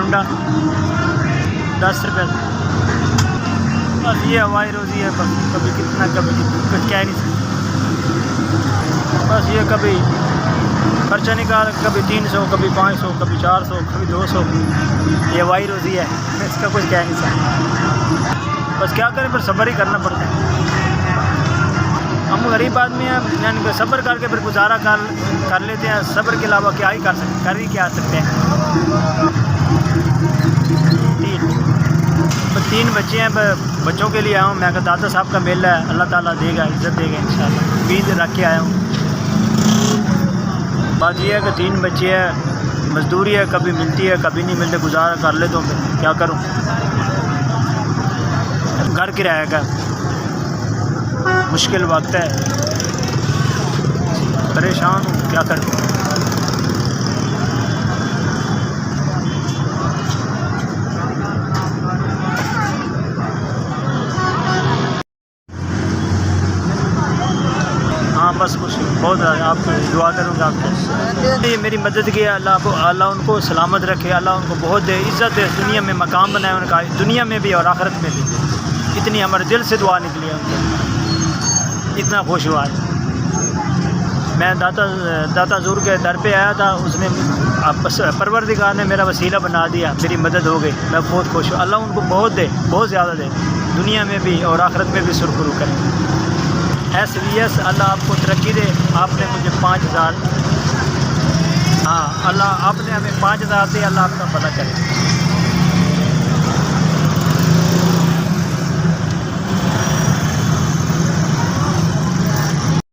टुंडा 10 रुपये। बस ये हवाई रोज़ी है, बस कभी कितना कभी कुछ कह नहीं सकते। बस ये कभी खर्चा निकाल, कभी 300, कभी 500, कभी 400, कभी 200, ये हवाई रोज़ी है, इसका कुछ कह नहीं सकते। बस क्या करें, फिर सब्र ही करना पड़ता है। हम गरीब आदमी हैं, यानी कि सब्र करके फिर गुजारा कर लेते हैं। सब्र के अलावा क्या ही कर ही क्या सकते हैं। 3 बच्चे हैं, बच्चों के लिए आया हूँ। मैं कहा दादा साहब का मेला है, अल्लाह ताला देगा, इज़्ज़त देगा इंशाल्लाह, उम्मीद रख के आया हूँ। बात यह है कि 3 बच्चे हैं, मजदूरी है, कभी मिलती है कभी नहीं मिलती, गुजारा कर ले तो फिर क्या करूँ। घर किराया का मुश्किल वक्त है, परेशान हूँ, क्या करूँ। हाँ बस कुछ बहुत आप दुआ करूँगा आपको, ये मेरी मदद की। अल्लाह उनको सलामत रखे, अल्लाह उनको बहुत दे, इज़्ज़त दे, दुनिया में मकाम बनाए उनका, दुनिया में भी और आखिरत में भी। इतनी हमारे दिल से दुआ निकली है उनको, इतना खुश हुआ है। मैं दाता ज़ूर के दर पे आया था, उसने परवरदिगार ने मेरा वसीला बना दिया, मेरी मदद हो गई। मैं बहुत खुश हूँ। अल्लाह उनको बहुत दे, बहुत ज़्यादा दे, दुनिया में भी और आखिरत में भी सुरखरू करे। SVS अल्लाह आपको तरक्की दे। आपने मुझे 5000, हाँ अल्लाह आपने हमें 5000 दे, अल्लाह आपका भला करे।